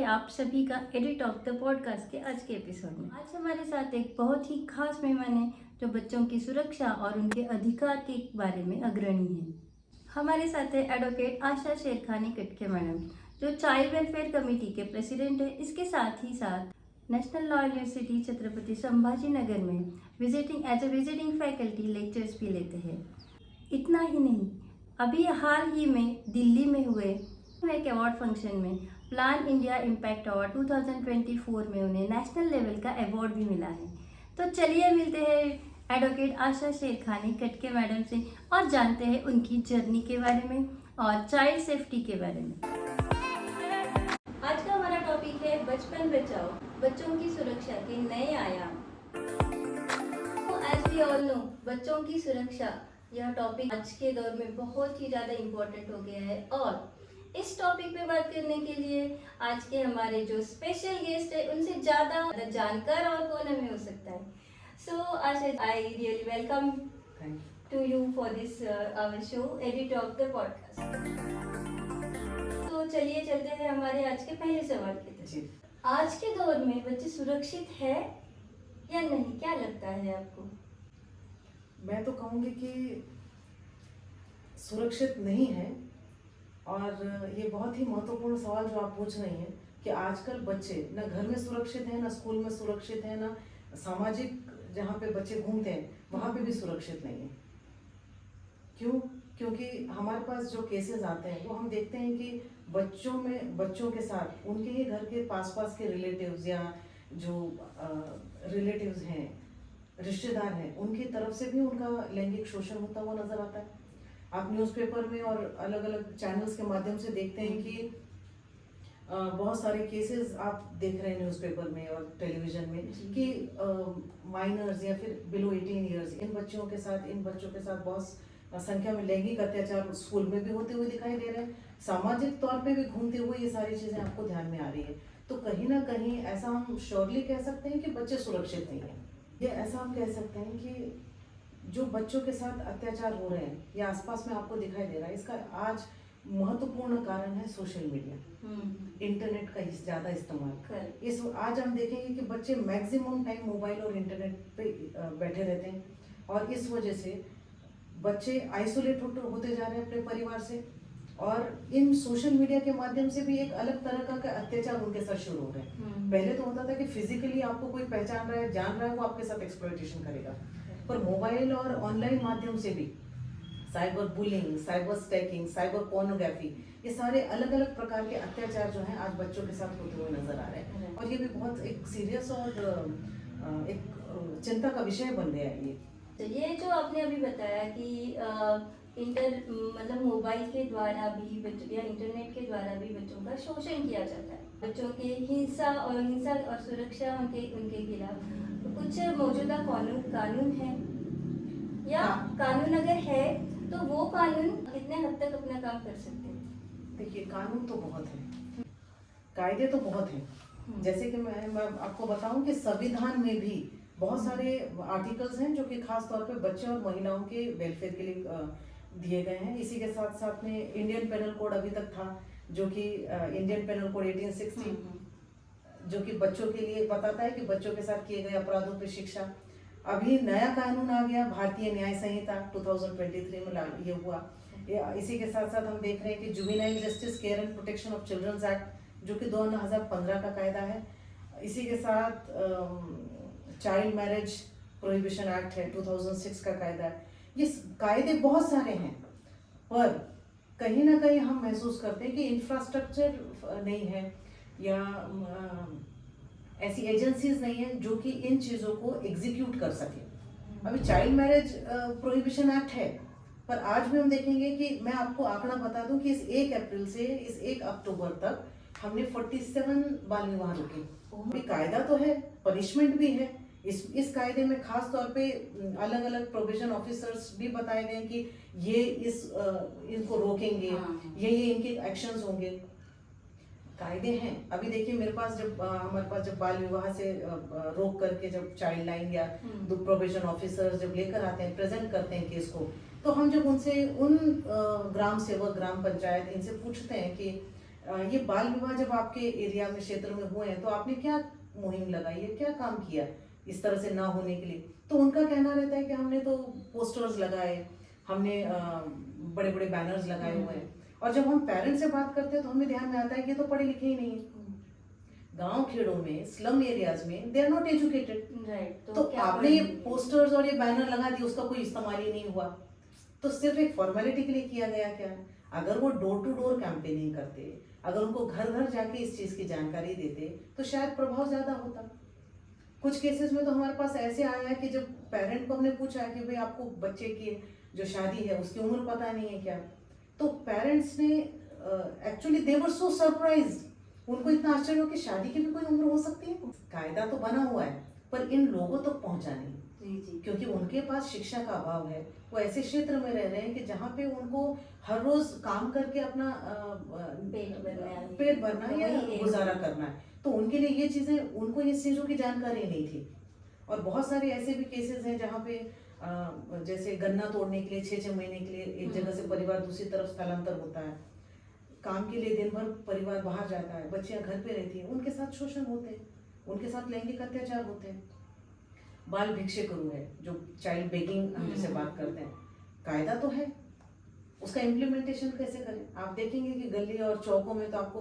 है आप सभी का एडिट ऑफ द पॉडकास्ट के आज के एपिसोड में। आज हमारे साथ एक बहुत ही खास मेहमान है जो बच्चों की सुरक्षा और उनके अधिकार के बारे में अग्रणी है। हमारे साथ है एडवोकेट आशा शेरखानी कटके मैडम, जो चाइल्ड वेलफेयर कमेटी के प्रेसिडेंट है। इसके साथ ही साथ national law university Chhatrapati Sambhaji Nagar में as a visiting faculty lectures भी लेते हैं। इतना ही नहीं, अभी हाल ही में दिल्ली में हुए एक अवार्ड फंक्शन में प्लान इंडिया इम्पैक्ट अवार्ड 2024 में उन्हें नेशनल लेवल का अवार्ड भी मिला है। तो चलिए मिलते हैं एडवोकेट आशा शेरखानी कटके मैडम से और जानते हैं उनकी जर्नी के बारे में और चाइल्ड सेफ्टी के बारे में। आज का हमारा टॉपिक है बचपन बचाओ, बच्चों की सुरक्षा के नए आयाम। तो एज वी ऑल नो, बच्चों की सुरक्षा यह टॉपिक आज के दौर में बहुत ही ज़्यादा इम्पोर्टेंट हो गया है और इस टॉपिक पे बात करने के लिए आज के हमारे जो स्पेशल गेस्ट है उनसे ज़्यादा जानकार और कौन हमें हो सकता है। So Asha, I really welcome to you for this our show edit of the podcast. तो चलिए चलते हैं हमारे आज के पहले सवाल की तरफ। आज के दौर में बच्चे सुरक्षित है या नहीं, क्या लगता है आपको? मैं तो कहूँगी कि सुरक्षित नहीं है। और ये बहुत ही महत्वपूर्ण सवाल जो आप पूछ रही हैं कि आजकल बच्चे न घर में सुरक्षित हैं, न स्कूल में सुरक्षित हैं, न सामाजिक जहाँ पे बच्चे घूमते हैं वहाँ पे भी सुरक्षित नहीं है। क्यों? क्योंकि हमारे पास जो केसेस आते हैं वो हम देखते हैं कि बच्चों के साथ उनके ही घर के पास के रिलेटिव्स या जो रिलेटिव्स हैं, रिश्तेदार हैं, उनकी तरफ से भी उनका लैंगिक शोषण होता हुआ नजर आता है। आप न्यूज़पेपर में और अलग अलग चैनल्स के माध्यम से देखते हैं कि बहुत सारे केसेस आप देख रहे हैं न्यूज़पेपर में और टेलीविजन में कि माइनर्स या फिर बिलो 18 इयर्स इन बच्चों के साथ बहुत संख्या में लैंगिक अत्याचार स्कूल में भी होते हुए दिखाई दे रहे हैं। सामाजिक तौर पे भी घूमते हुए ये सारी चीज़ें आपको ध्यान में आ रही है। तो कहीं ना कहीं ऐसा हम श्योरली कह सकते हैं कि बच्चे सुरक्षित नहीं हैं। ये ऐसा हम कह सकते हैं कि जो बच्चों के साथ अत्याचार हो रहे हैं या आसपास में आपको दिखाई दे रहा है, इसका आज महत्वपूर्ण कारण है सोशल मीडिया, इंटरनेट का ज़्यादा इस्तेमाल। इस आज हम देखेंगे कि बच्चे मैक्सिमम टाइम मोबाइल और इंटरनेट पे बैठे रहते हैं और इस वजह से बच्चे आइसोलेट होते जा रहे हैं अपने परिवार से और इन सोशल मीडिया के माध्यम से भी एक अलग तरह का अत्याचार उनके साथ शुरू हो रहे हैं। पहले तो होता था कि फिजिकली आपको कोई पहचान रहा है, जान रहा है, वो आपके साथ एक्सप्लॉयटेशन करेगा, पर मोबाइल और ऑनलाइन माध्यम से भी cyber bullying, cyber stacking, cyber pornography, ये सारे अलग अलग प्रकार के अत्याचार जो हैं आज बच्चों के साथ होते हुए नजर आ रहे हैं और ये भी बहुत एक सीरियस और एक चिंता का विषय बन गया है। तो ये जो आपने अभी बताया कि मतलब मोबाइल के द्वारा भी या इंटरनेट के द्वारा भी बच्चों का शोषण किया जाता है, बच्चों की हिंसा और सुरक्षा उनके खिलाफ कुछ मौजूदा कानून है या कानून अगर है तो वो कानून कितने हद तक अपना काम कर सकते हैं? देखिए, कानून तो बहुत है, कायदे तो बहुत हैं। जैसे कि मैं आपको बताऊं कि संविधान में भी बहुत सारे आर्टिकल्स हैं जो कि खास तौर पे बच्चे और महिलाओं के वेलफेयर के लिए दिए गए हैं। इसी के साथ साथ में इंडियन पेनल कोड अभी तक था जो कि इंडियन पेनल कोड 1860 जो कि बच्चों के लिए बताता है कि बच्चों के साथ किए गए अपराधों पर शिक्षा। अभी नया कानून आ गया, भारतीय न्याय संहिता 2023 में ये हुआ। इसी के साथ साथ हम देख रहे हैं कि juvenile justice care and protection of childrens act जो कि 2015 का कायदा है। इसी के साथ चाइल्ड मैरिज प्रोहिबिशन एक्ट है, 2006 का कायदा है। ये कायदे बहुत सारे हैं पर कहीं ना कहीं हम महसूस करते हैं कि इंफ्रास्ट्रक्चर नहीं है या ऐसी एजेंसीज नहीं है जो कि इन चीज़ों को एग्जीक्यूट कर सके। अभी चाइल्ड मैरिज प्रोहिबिशन एक्ट है पर आज भी हम देखेंगे कि मैं आपको आंकड़ा बता दूं कि इस 1 अप्रैल से इस 1 अक्टूबर तक हमने 47 बाल विवाह रोके। कायदा तो है, पनिशमेंट भी है। इस कायदे में खास तौर पे अलग अलग प्रोबेशन ऑफिसर्स भी बताए गए कि ये इनको रोकेंगे, ये इनके एक्शंस होंगे। कायदे हैं। अभी देखिए मेरे पास हमारे पास जब बाल विवाह से रोक करके जब चाइल्ड लाइन या प्रोबेशन ऑफिसर्स जब लेकर आते हैं, प्रेजेंट करते हैं केस को, तो हम जब उनसे ग्राम सेवक, ग्राम पंचायत इनसे पूछते हैं कि ये बाल विवाह जब आपके एरिया में क्षेत्र में हुए हैं तो आपने क्या मुहिम लगाई है, क्या काम किया इस तरह से ना होने के लिए? तो उनका कहना रहता है कि हमने तो पोस्टर्स लगाए, हमने बड़े बड़े बैनर्स लगाए हुए हैं। और जब हम पेरेंट्स से बात करते हैं तो हमें ध्यान में आता है कि ये तो पढ़े लिखे ही नहीं है। गांव खेड़ों में, स्लम एरियाज में they are not educated. Right, तो आपने ये पोस्टर्स और ये बैनर लगा दिए, उसका कोई इस्तेमाल ही नहीं हुआ, तो सिर्फ एक फॉर्मेलिटी के लिए किया गया क्या? अगर वो डोर टू डोर कैंपेनिंग करते, अगर उनको घर घर जाके इस चीज की जानकारी देते तो शायद प्रभाव ज्यादा होता। कुछ केसेस में तो हमारे पास ऐसे आया है कि जब पेरेंट को हमने पूछा कि भाई आपको बच्चे की जो शादी है उसकी उम्र पता नहीं है क्या, तो पेरेंट्स ने actually they were so surprised, उनको इतना आश्चर्य हो कि शादी की भी कोई उम्र हो सकती है। कायदा तो बना हुआ है पर इन लोगों तक पहुंचा नहीं। जी। क्योंकि उनके पास शिक्षा का अभाव है, वो ऐसे क्षेत्र में रह रहे हैं कि जहाँ पे उनको हर रोज काम करके अपना पेट भरना है या गुजारा करना है, तो उनके लिए ये चीजें, उनको ये चीजों की जानकारी नहीं थी। और बहुत सारे ऐसे भी केसेस हैं जहाँ पे जैसे गन्ना तोड़ने के लिए 6-6 महीने के लिए एक जगह से परिवार दूसरी तरफ स्थलांतर होता है, काम के लिए दिन भर परिवार बाहर जाता है, बच्चियां घर पे रहती हैं, उनके साथ शोषण होते हैं, उनके साथ लैंगिक अत्याचार होते हैं। बाल भिक्षुक है, जो चाइल्ड बेगिंग हम जिसे बात करते हैं, कायदा तो है, उसका इम्प्लीमेंटेशन कैसे करें? आप देखेंगे कि गली और चौकों में तो आपको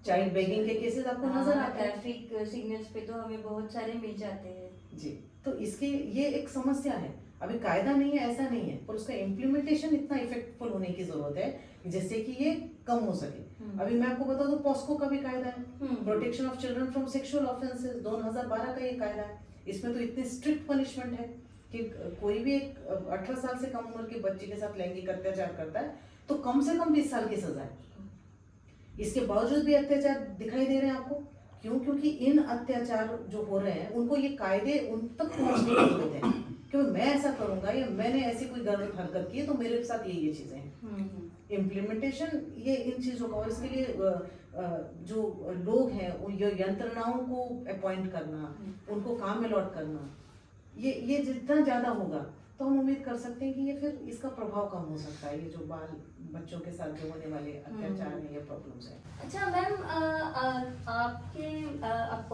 चाइल्ड बेगिंग के केसेस आपको नजर आते हैं। ट्रैफिक सिग्नल्स पे तो हमें बहुत सारे मिल जाते हैं जी। तो इसके ये एक समस्या है, अभी कायदा नहीं है ऐसा नहीं है, पर उसका इम्प्लीमेंटेशन इतना इफेक्टफुल होने की जरूरत है जिससे कि ये कम हो सके। अभी मैं आपको बता दूं, पॉस्को का भी कायदा है, protection of children from sexual offences, 2012 का ये कायदा है। इसमें तो इतनी स्ट्रिक्ट पनिशमेंट है कि कोई भी एक 18 साल से कम उम्र के बच्चे के साथ लैंगिक अत्याचार करता है तो कम से कम 20 साल की सजा है। इसके बावजूद भी अत्याचार दिखाई दे रहे हैं आपको, क्यों? क्योंकि इन अत्याचार जो हो रहे हैं उनको ये कायदे उन तक पहुंचने की जरूरत है कि मैं ऐसा करूंगा या मैंने ऐसी कोई गलत हरकत की है तो मेरे साथ ये चीजें हैं। इम्प्लीमेंटेशन ये इन चीजों का, और इसके लिए जो लोग हैं ये यंत्रणाओं को अपॉइंट करना, उनको काम अलॉट करना, ये जितना ज्यादा होगा तो हम उम्मीद कर सकते हैं कि ये फिर इसका प्रभाव कम हो सकता है, ये जो बाल बच्चों के साथ जो होने वाले अत्याचार हैं या प्रॉब्लम्स हैं। अच्छा मैम, आपके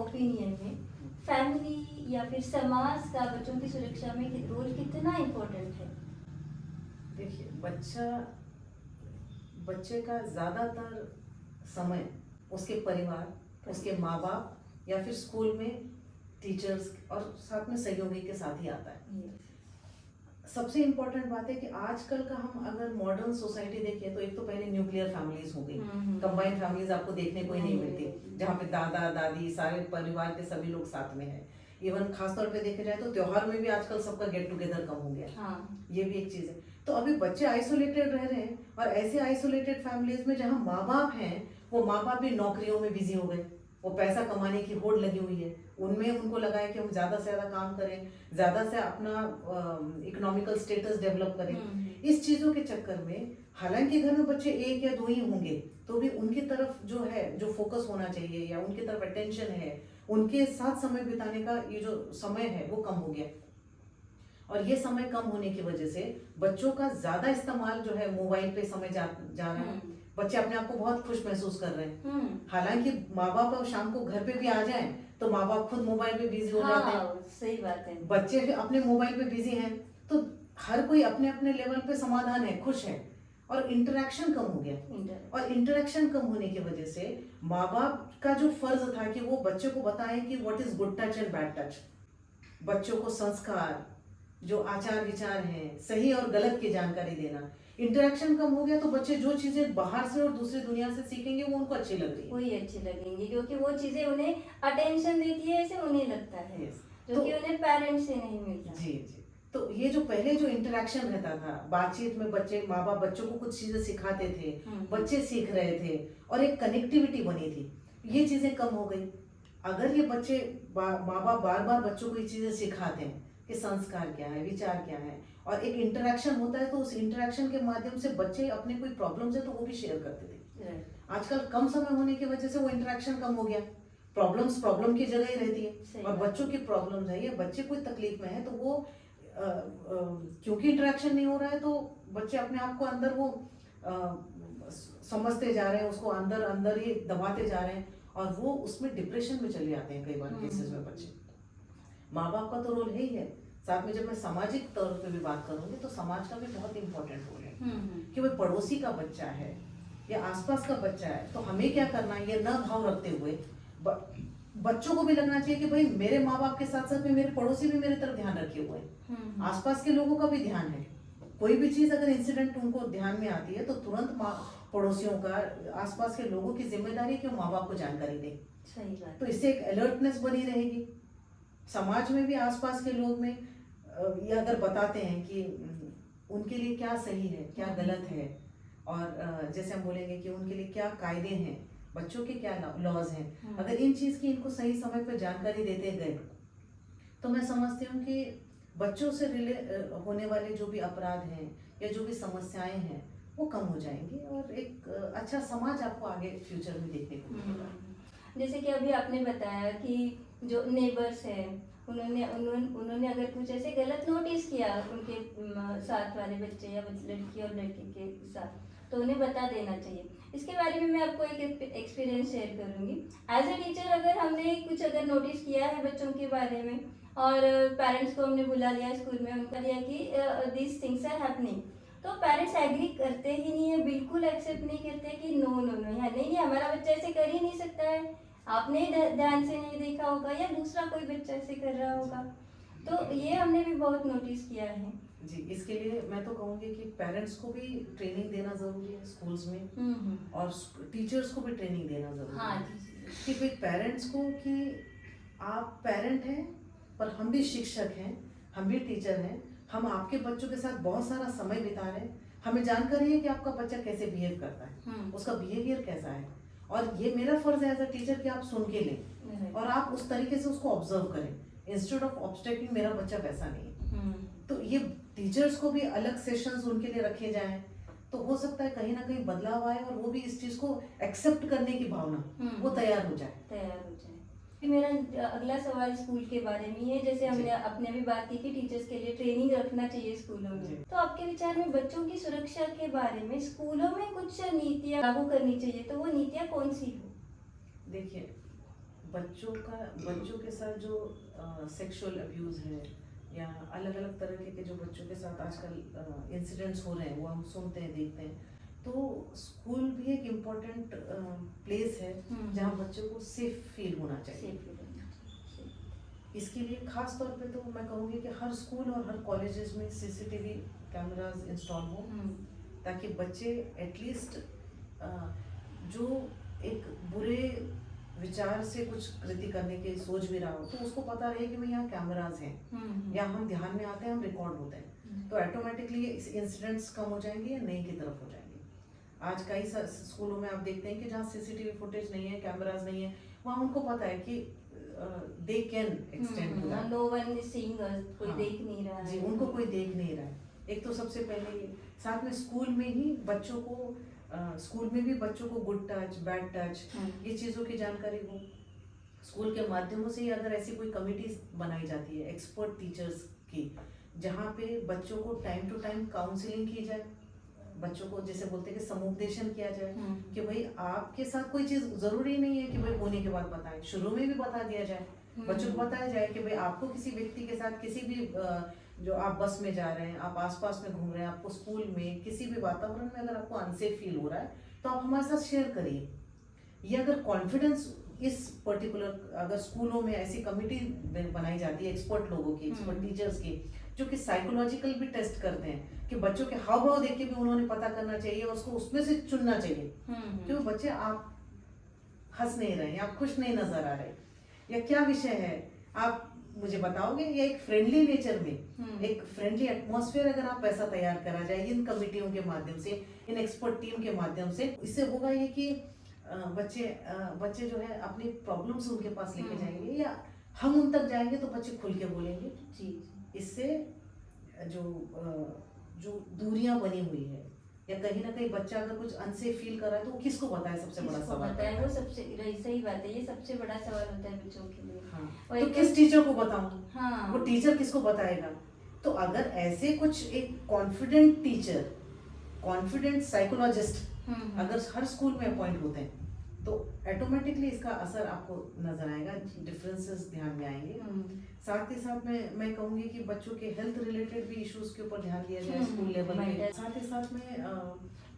ओपिनियन में फैमिली या फिर समाज का बच्चों की सुरक्षा में रोल कितना इम्पोर्टेंट है? देखिए, बच्चे का ज्यादातर समय उसके परिवार, उसके माँ बाप या फिर स्कूल में टीचर्स और साथ में सहयोगी के साथ ही आता है। सबसे इम्पोर्टेंट बात है कि आजकल का हम अगर मॉडर्न सोसाइटी देखें तो एक तो पहले न्यूक्लियर फैमिलीज हो गई, कंबाइंड फैमिलीज आपको देखने को ही नहीं मिलती, जहाँ पे दादा दादी सारे परिवार के सभी लोग साथ में हैं। इवन खासतौर पे देखे जाए तो त्योहार में भी आजकल सबका गेट टुगेदर कम हो गया। ये भी एक चीज है। तो अभी बच्चे आइसोलेटेड रह रहे हैं, और ऐसे आइसोलेटेड फैमिलीज में जहाँ माँ बाप हैं वो माँ बाप भी नौकरियों में बिजी हो गए, वो पैसा कमाने की होड़ लगी हुई है, उनमें उनको लगा है कि हम ज्यादा से ज्यादा काम करें, ज्यादा से अपना इकोनॉमिकल स्टेटस डेवलप करें। इस चीजों के चक्कर में हालांकि घर में बच्चे 1 या 2 ही होंगे तो भी उनकी तरफ जो है, जो फोकस होना चाहिए या उनकी तरफ अटेंशन है, उनके साथ समय बिताने का ये जो समय है वो कम हो गया। और ये समय कम होने की वजह से बच्चों का ज्यादा इस्तेमाल जो है मोबाइल पे समय जा रहा है। बच्चे अपने आप को बहुत खुश महसूस कर रहे हैं, हालांकि माँ बाप शाम को घर पे भी आ जाएं तो माँ बाप खुद मोबाइल पे बिजी हो जाते हैं। सही बात है। बच्चे अपने मोबाइल पे बिजी हैं तो हर कोई अपने अपने लेवल पे समाधान है, खुश है, और इंटरेक्शन कम हो गया। और इंटरेक्शन कम होने की वजह से माँ बाप का जो फर्ज था कि वो बच्चे को बताएं कि what is good touch and bad touch, बच्चों को संस्कार, जो आचार विचार हैं, सही और गलत की जानकारी देना, इंटरेक्शन कम हो गया तो बच्चे जो चीजें बाहर से और दूसरी दुनिया से सीखेंगे वो उनको अच्छी लग रही है, वही अच्छी लगेंगी, क्योंकि वो चीजें उन्हें अटेंशन देती है ऐसे उन्हें लगता है, जो कि उन्हें पेरेंट्स से नहीं मिलता। जी। तो ये जो पहले जो इंटरेक्शन रहता था, बातचीत में बच्चे माँ बाप बच्चों को कुछ चीजें सिखाते थे, बच्चे सीख रहे थे और एक कनेक्टिविटी बनी थी, ये चीजें कम हो गई। अगर ये बच्चे माँ बाप बार बार बच्चों को ये चीजें सिखाते हैं कि संस्कार क्या है, विचार क्या है, और एक इंटरेक्शन होता है तो उस इंटरेक्शन के माध्यम से बच्चे अपने कोई प्रॉब्लम्स है तो वो भी शेयर करते थे। आजकल कम समय होने की वजह से वो इंटरेक्शन कम हो गया, प्रॉब्लम की जगह ही रहती है, और बच्चों की प्रॉब्लम्स है, ये बच्चे कोई तकलीफ में है तो वो क्योंकि इंटरेक्शन नहीं हो रहा है तो बच्चे अपने आप को अंदर वो समझते जा रहे हैं, उसको अंदर अंदर ही दबाते जा रहे हैं और वो उसमें डिप्रेशन में चले जाते हैं कई बार केसेस में बच्चे। माँ बाप का तो रोल है ही है, साथ में जब मैं सामाजिक तौर पे भी बात करूंगी तो समाज का भी बहुत इंपॉर्टेंट रोल है कि भाई पड़ोसी का बच्चा है या आसपास का बच्चा है तो हमें क्या करना है, ये न भाव रखते हुए बच्चों को भी लगना चाहिए कि भाई मेरे माँ बाप के साथ साथ में मेरे पड़ोसी भी मेरी तरफ ध्यान रखे हुए हैं, आसपास के लोगों का भी ध्यान है। कोई भी चीज अगर इंसिडेंट उनको ध्यान में आती है तो तुरंत पड़ोसियों का, आसपास के लोगों की जिम्मेदारी है कि माँ बाप को जानकारी दें। सही बात। तो इससे एक अलर्टनेस बनी रहेगी। समाज में भी आसपास के लोग में ये अगर बताते हैं कि उनके लिए क्या सही है क्या गलत है, और जैसे हम बोलेंगे कि उनके लिए क्या कायदे हैं, बच्चों के क्या लॉज हैं, अगर इन चीज की इनको सही समय पर जानकारी देते गए तो मैं समझती हूँ कि बच्चों से होने वाले जो भी अपराध हैं या जो भी समस्याएं हैं वो कम हो जाएंगी और एक अच्छा समाज आपको आगे फ्यूचर में देखने को मिलेगा। जैसे कि अभी आपने बताया कि जो नेबर्स है उन्होंने अगर कुछ ऐसे गलत नोटिस किया उनके साथ वाले बच्चे या लड़की और लड़के के साथ तो उन्हें बता देना चाहिए। इसके बारे में मैं आपको एक एक्सपीरियंस शेयर करूंगी। एज ए टीचर अगर हमने कुछ अगर नोटिस किया है बच्चों के बारे में और पेरेंट्स को हमने बुला लिया स्कूल में, उनका लिया कि दिस थिंग्स आर हैपनिंग, तो पेरेंट्स एग्री करते ही नहीं है, बिल्कुल एक्सेप्ट नहीं करते कि नो नो नो यार नहीं हमारा बच्चा ऐसे कर ही नहीं सकता है, आपने ध्यान से नहीं देखा होगा या दूसरा कोई बच्चा ऐसे कर रहा होगा। तो ये हमने भी बहुत नोटिस किया है जी। इसके लिए मैं तो कहूँगी कि पेरेंट्स को भी ट्रेनिंग देना जरूरी है स्कूल्स में और टीचर्स को भी ट्रेनिंग देना जरूरी है कि भाई पेरेंट्स को कि आप पेरेंट हैं पर हम भी शिक्षक हैं, हम भी टीचर हैं, हम आपके बच्चों के साथ बहुत सारा समय बिता रहे हैं, हमें जानकारी है कि आपका बच्चा कैसे बिहेव करता है, उसका बिहेवियर कैसा है और ये मेरा फर्ज है एज अ टीचर कि आप सुन के लें और आप उस तरीके से उसको ऑब्जर्व करें इंस्टेड ऑफ ऑब्स्ट्रैक्टिंग मेरा बच्चा वैसा नहीं है। तो ये टीचर्स को भी अलग सेशंस उनके लिए रखे जाएं तो हो सकता है कहीं ना कहीं बदलाव आए और वो भी इस चीज को एक्सेप्ट करने की भावना वो तैयार हो जाए। मेरा अगला सवाल स्कूल के बारे में है। जैसे हमने अपने भी बात की कि टीचर्स के लिए ट्रेनिंग रखना चाहिए स्कूलों में, तो आपके विचार में बच्चों की सुरक्षा के बारे में स्कूलों में कुछ नीतियाँ लागू करनी चाहिए, तो वो नीतियाँ कौन सी हो? देखिए बच्चों के साथ जो सेक्सुअल अब्यूज है या अलग अलग तरह के जो बच्चों के साथ आजकल इंसिडेंट्स हो रहे हैं वो हम सुनते हैं देखते हैं, तो स्कूल भी एक इम्पोर्टेंट प्लेस है जहाँ बच्चों को सेफ फील होना चाहिए। इसके लिए खास तौर पे तो मैं कहूँगी कि हर स्कूल और हर कॉलेजेस में सीसीटीवी कैमरास इंस्टॉल हो ताकि बच्चे एटलीस्ट जो एक बुरे विचार से कुछ कृति करने की सोच भी रहा हो तो उसको पता रहे कि भाई यहाँ कैमरास हैं या हम ध्यान में आते हैं, हम रिकॉर्ड होते हैं, तो ऑटोमेटिकली इंसिडेंट्स कम हो जाएंगे या नहीं की तरफ हो जाएंगे। आज कई स्कूलों में आप देखते हैं कि जहाँ सीसीटीवी फुटेज नहीं है, कैमरास नहीं है, वहाँ उनको पता है कि they can extend to that, no one is seeing us, कोई देख नहीं रहा है जी, उनको कोई देख नहीं रहा है। एक तो सबसे पहले ये, साथ में स्कूल में ही बच्चों को स्कूल में भी बच्चों को गुड टच बैड टच ये चीज़ों की जानकारी हो। स्कूल के माध्यमों से ही अगर ऐसी कोई कमिटीज बनाई जाती है एक्सपर्ट टीचर्स की जहाँ पे बच्चों को टाइम टू टाइम काउंसलिंग की जाए, बच्चों को जैसे बोलते हैं कि समुपदेशन किया जाए कि भाई आपके साथ कोई चीज जरूरी नहीं है कि भाई होने के बाद बताएं, शुरू में भी बता दिया जाए, बच्चों को बताया जाए कि भाई आपको किसी व्यक्ति के साथ किसी भी जो आप बस में जा रहे हैं, आप आसपास में घूम रहे हैं, आपको स्कूल में किसी भी वातावरण में अगर आपको अनसेफ फील हो रहा है तो आप हमारे साथ शेयर करिए। ये अगर कॉन्फिडेंस इस पर्टिकुलर अगर स्कूलों में ऐसी कमिटी बनाई जाती है एक्सपर्ट लोगों की, एक्सपर्ट टीचर्स की, जो कि साइकोलॉजिकल भी टेस्ट करते हैं कि बच्चों के हाव भाव देख के भी उन्होंने पता करना चाहिए और उसको उसमें से चुनना चाहिए कि वो बच्चे आप हंस नहीं रहे, आप खुश नहीं नजर आ रहे, या क्या विषय है आप मुझे बताओगे, या एक फ्रेंडली नेचर में एक फ्रेंडली एटमॉस्फेयर अगर आप ऐसा तैयार करा जाए इन कमिटियों के माध्यम से, इन एक्सपर्ट टीम के माध्यम से, इससे होगा ये कि बच्चे जो है अपनी प्रॉब्लम्स उनके पास लेके जाएंगे या हम उन तक जाएंगे तो बच्चे खुल के बोलेंगे जी। इससे जो दूरियां बनी हुई है या कहीं ना कहीं बच्चा अगर कुछ अनसेफ फील कर रहा है तो वो किसको बताए, सबसे बड़ा सवाल है वो। सबसे सही बात है, ये सबसे बड़ा सवाल होता है बच्चों के लिए। हाँ। तो किस टीचर को बताऊं, वो टीचर किसको बताएगा? तो अगर ऐसे कुछ एक कॉन्फिडेंट टीचर कॉन्फिडेंट साइकोलॉजिस्ट हम्म। अगर हर स्कूल में अपॉइंट होते हैं तो ऑटोमेटिकली इसका असर आपको नजर आएगा, डिफरेंसेस ध्यान में आएंगे। साथ ही साथ में मैं कहूँगी कि बच्चों के हेल्थ रिलेटेड भी इश्यूज के ऊपर ध्यान दिया जाए स्कूल लेवल पे। साथ ही साथ में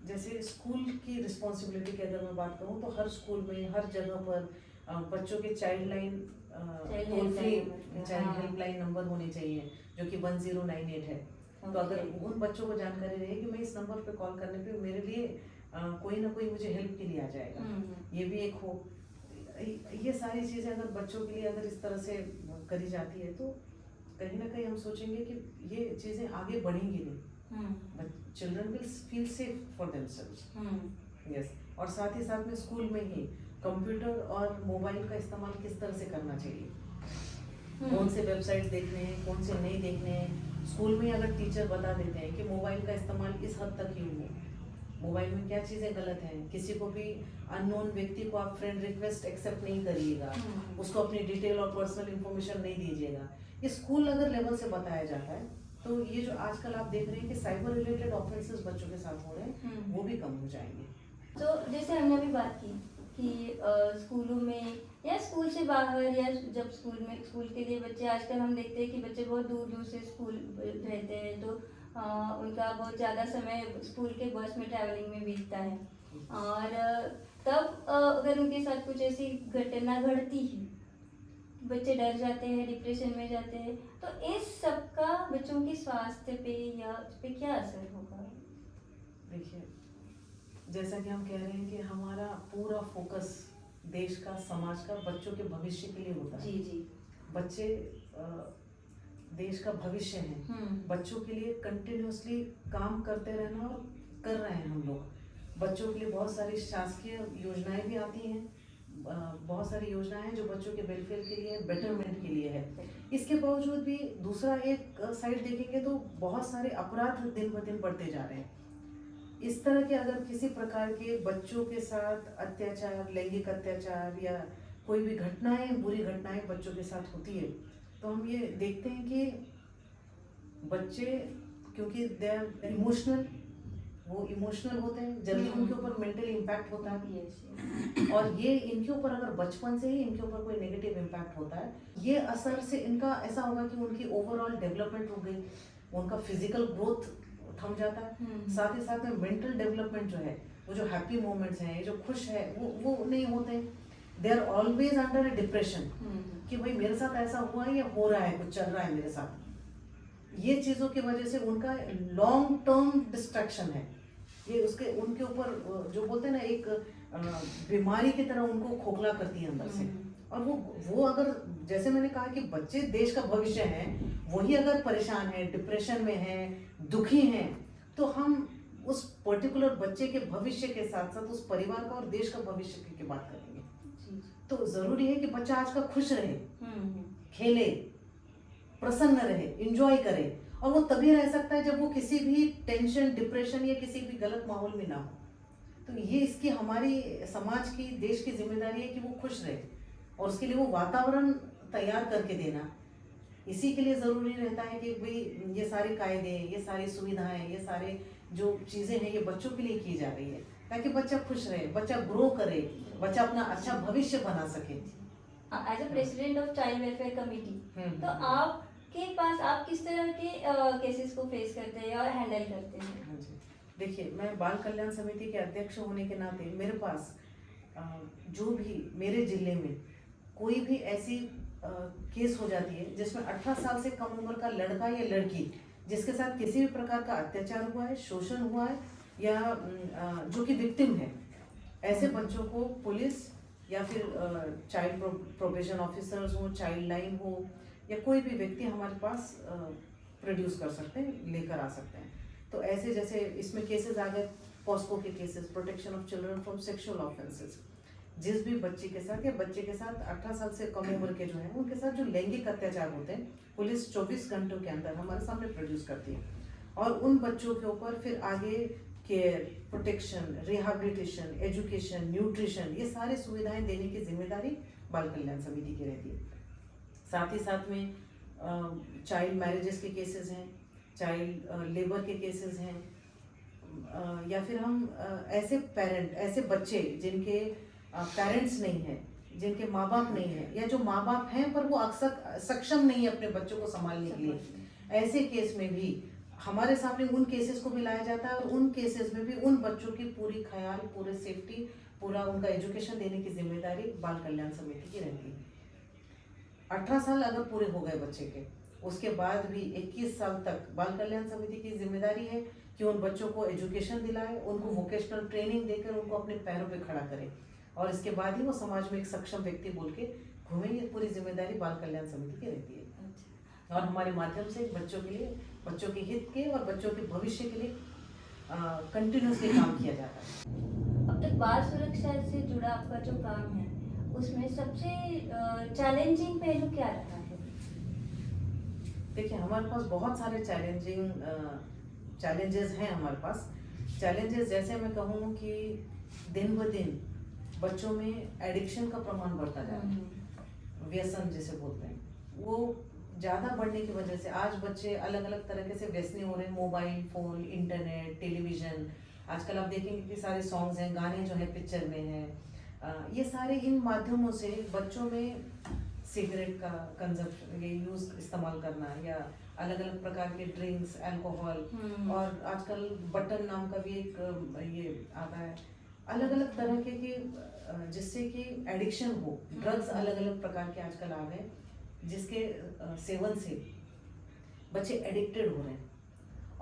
जैसे स्कूल की रिस्पॉन्सिबिलिटी की अगर मैं बात करूँ तो हर स्कूल में हर जगह पर बच्चों के child line toll free child helpline number होने चाहिए जो कि 1098 है। तो अगर उन बच्चों को जानकारी रहे कि मैं इस नंबर पे कॉल करने पे मेरे लिए कोई ना कोई मुझे हेल्प के लिए आ जाएगा, ये भी एक हो। ये सारी चीज़ें अगर बच्चों के लिए अगर इस तरह से करी जाती है तो कहीं ना कहीं हम सोचेंगे कि ये चीज़ें आगे बढ़ेंगी नहीं, children will feel safe for themselves. Yes, और साथ ही साथ में स्कूल में ही कंप्यूटर और मोबाइल का इस्तेमाल किस तरह से करना चाहिए, कौन से वेबसाइट्स देखने हैं कौन से नहीं देखने हैं। स्कूल में अगर टीचर बता देते हैं कि मोबाइल का इस्तेमाल इस हद तक ही हो, मोबाइल में क्या चीज़ें गलत हैं, किसी को भी अननोन व्यक्ति को आप फ्रेंड रिक्वेस्ट एक्सेप्ट नहीं करिएगा, उसको अपनी डिटेल और पर्सनल इंफॉर्मेशन नहीं दीजिएगा, ये स्कूल अगर लेवल से बताया जाता है तो ये जो आजकल आप देख रहे हैं कि साइबर रिलेटेड ऑफेंसेस बच्चों के साथ हो रहे हैं वो भी कम हो जाएंगे। तो जैसे हमने अभी बात की कि स्कूलों में या स्कूल से बाहर या जब स्कूल के लिए बच्चे, आजकल हम देखते हैं कि बच्चे बहुत दूर दूर से स्कूल रहते हैं तो उनका बहुत ज़्यादा समय स्कूल के बस में ट्रैवलिंग में बीतता है, और तब अगर उनके साथ कुछ ऐसी घटना घटती है, बच्चे डर जाते हैं, डिप्रेशन में जाते हैं, तो इस सब का बच्चों के स्वास्थ्य पे या उस पे क्या असर होगा? देखिए, जैसा कि हम कह रहे हैं कि हमारा पूरा फोकस देश का, समाज का, बच्चों के भविष्य के लिए होता है। जी जी। बच्चे देश का भविष्य हैं। बच्चों के लिए कंटिन्यूअसली काम करते रहना और कर रहे हैं हम लोग। बच्चों के लिए बहुत सारी शासकीय योजनाएं भी आती हैं, बहुत सारी योजनाएं हैं जो बच्चों के वेलफेयर के लिए, बेटरमेंट के लिए है। इसके बावजूद भी दूसरा एक साइड देखेंगे तो बहुत सारे अपराध दिन ब दिन बढ़ते जा रहे हैं। इस तरह के अगर किसी प्रकार के बच्चों के साथ अत्याचार, लैंगिक अत्याचार या कोई भी घटनाएं, बुरी घटनाएं बच्चों के साथ होती है तो हम ये देखते हैं कि बच्चे, क्योंकि दे आर इमोशनल, वो इमोशनल होते हैं, जल्दी उनके ऊपर मेंटल इम्पैक्ट होता है। और ये इनके ऊपर अगर बचपन से ही इनके ऊपर कोई नेगेटिव इम्पैक्ट होता है, ये असर से इनका ऐसा होगा कि उनकी ओवरऑल डेवलपमेंट हो गई, उनका फिजिकल ग्रोथ थम जाता है। साथ ही साथ में मेंटल डेवलपमेंट जो है, वो जो हैप्पी मोमेंट्स हैं, जो खुश है, वो नहीं होते। They are always under a depression कि भाई मेरे साथ ऐसा हुआ है या हो रहा है, कुछ चल रहा है मेरे साथ। ये चीज़ों की वजह से उनका लॉन्ग टर्म डिस्ट्रैक्शन है, ये उसके उनके ऊपर जो बोलते हैं ना, एक बीमारी की तरह उनको खोखला करती है अंदर से। और वो अगर, जैसे मैंने कहा कि बच्चे देश का भविष्य हैं, वही अगर परेशान है, डिप्रेशन में है, दुखी हैं, तो हम उस पर्टिकुलर बच्चे के भविष्य के साथ साथ उस परिवार का और देश का भविष्य की बात करेंगे। तो जरूरी है कि बच्चा आज का खुश रहे, खेले, प्रसन्न रहे, एंजॉय करे, और वो तभी रह सकता है जब वो किसी भी टेंशन, डिप्रेशन या किसी भी गलत माहौल में ना हो। तो ये इसकी, हमारी समाज की, देश की जिम्मेदारी है कि वो खुश रहे, और उसके लिए वो वातावरण तैयार करके देना। इसी के लिए ज़रूरी रहता है कि भाई ये सारे कायदे, ये सारी सुविधाएं, ये सारे जो चीज़ें हैं, ये बच्चों के लिए की जा रही है ताकि बच्चा खुश रहे, बच्चा ग्रो करे, बच्चा अपना अच्छा भविष्य बना सके। As a president of child welfare committee, तो आपके पास आप किस तरह के केसेस को फेस करते हैं और हैंडल करते हैं? हाँ जी, देखिए, मैं बाल कल्याण समिति के अध्यक्ष होने के नाते मेरे पास जो भी मेरे जिले में कोई भी ऐसी केस हो जाती है जिसमें 18 साल से कम उम्र का लड़का या लड़की जिसके साथ किसी भी प्रकार का अत्याचार हुआ है, शोषण हुआ है, या जो कि विक्टिम है, ऐसे बच्चों को पुलिस या फिर चाइल्ड प्रोबेशन ऑफिसर्स हो, चाइल्ड लाइन हो, या कोई भी व्यक्ति हमारे पास प्रोड्यूस कर सकते हैं, लेकर आ सकते हैं। तो ऐसे, जैसे इसमें केसेस आ गए पॉस्को के cases, protection of children from sexual offences, जिस भी बच्चे के साथ या बच्चे के साथ 18 साल से कम उम्र के जो हैं उनके साथ जो लैंगिक अत्याचार होते हैं, पुलिस 24 घंटों के अंदर हमारे सामने प्रोड्यूस करती है, और उन बच्चों के ऊपर फिर आगे care, protection, rehabilitation, education, nutrition, ये सारी सुविधाएं देने की जिम्मेदारी बाल कल्याण समिति की रहती है। साथ ही साथ में चाइल्ड मैरिजेस के केसेस हैं, चाइल्ड लेबर के केसेस हैं, या फिर हम ऐसे बच्चे जिनके पेरेंट्स नहीं हैं, जिनके माँ बाप नहीं हैं, या जो माँ बाप हैं पर वो अक्सर सक्षम नहीं है अपने बच्चों को संभालने के लिए, ऐसे केस में भी हमारे सामने उन केसेस को भी लाया जाता है और उन केसेस में भी उन बच्चों की पूरी ख्याल, पूरे सेफ्टी, पूरा उनका एजुकेशन देने की जिम्मेदारी बाल कल्याण समिति की रहती है। 18 साल अगर पूरे हो गए बच्चे के, उसके बाद भी 21 साल तक बाल कल्याण समिति की जिम्मेदारी है कि उन बच्चों को एजुकेशन दिलाए, उनको वोकेशनल ट्रेनिंग देकर उनको अपने पैरों पे खड़ा करे, और इसके बाद ही वो समाज में एक सक्षम व्यक्ति बोल के घूमेंगे। पूरी जिम्मेदारी बाल कल्याण समिति की रहती है। और हमारे माध्यम से बच्चों के लिए, बच्चों के हित के और बच्चों के भविष्य के लिए कंटिन्यूसली काम किया जाता है। अब तक बाल सुरक्षा से जुड़ा आपका जो काम है, उसमें सबसे चैलेंजिंग पहलू क्या रहा है? देखिए, हमारे पास बहुत सारे चैलेंजेस हैं हमारे पास। चैलेंजेस जैसे मैं कहूँ कि दिन ब दिन बच्चों में एडिक्शन का प्रमाण बढ़ता जा रहा है, व्यसन जिसे बोलते हैं, वो ज़्यादा बढ़ने की वजह से आज बच्चे अलग अलग तरीके से व्यसनी हो रहे हैं। मोबाइल फ़ोन, इंटरनेट, टेलीविज़न, आजकल आप देखेंगे कि सारे सॉन्ग्स हैं, गाने जो है पिक्चर में हैं, ये सारे इन माध्यमों से बच्चों में सिगरेट का कंजप्शन, ये यूज़ इस्तेमाल करना, या अलग अलग प्रकार के ड्रिंक्स, अल्कोहल, और आजकल बटन नाम का भी एक ये आता है, अलग अलग तरह के जिससे कि एडिक्शन हो। ड्रग्स अलग अलग प्रकार के आजकल आ गए, जिसके सेवन से बच्चे एडिक्टेड हो रहे हैं।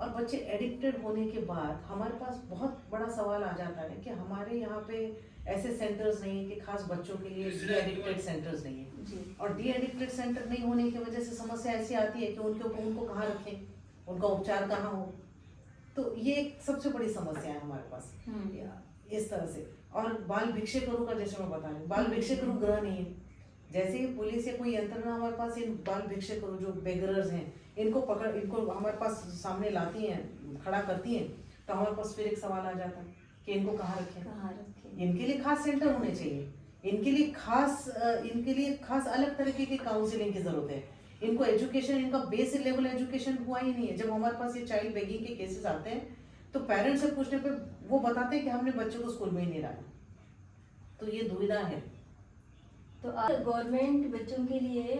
और बच्चे एडिक्टेड होने के बाद हमारे पास बहुत बड़ा सवाल आ जाता है कि हमारे यहाँ पे ऐसे सेंटर्स नहीं है कि खास बच्चों के लिए डी एडिक्टेड सेंटर्स नहीं है। और डी एडिक्टेड सेंटर नहीं होने की वजह से समस्या ऐसी आती है कि उनको कहाँ रखें, उनका उपचार कहाँ हो। तो ये एक सबसे बड़ी समस्या है हमारे पास इस तरह से। और बाल भिक्षुकों का, जैसे मैं बता रही हूँ, बाल भिक्षुक ग्रह नहीं है। जैसे ही पुलिस या कोई यंत्रणा हमारे पास इन बाल भिक्षुक जो बेगरर्स हैं, इनको हमारे पास सामने लाती हैं, खड़ा करती हैं, तो हमारे पास फिर एक सवाल आ जाता है कि इनको कहाँ रखें। इनके लिए खास सेंटर होने चाहिए, इनके लिए खास अलग तरीके की काउंसलिंग की जरूरत है। इनको एजुकेशन, इनका बेसिक लेवल एजुकेशन हुआ ही नहीं है। जब हमारे पास ये चाइल्ड बेगिंग के केसेस आते हैं तो पेरेंट्स से पूछने पे वो बताते हैं कि हमने बच्चों को स्कूल में ही नहीं डाला। तो ये दुविधा है। तो गवर्नमेंट बच्चों के लिए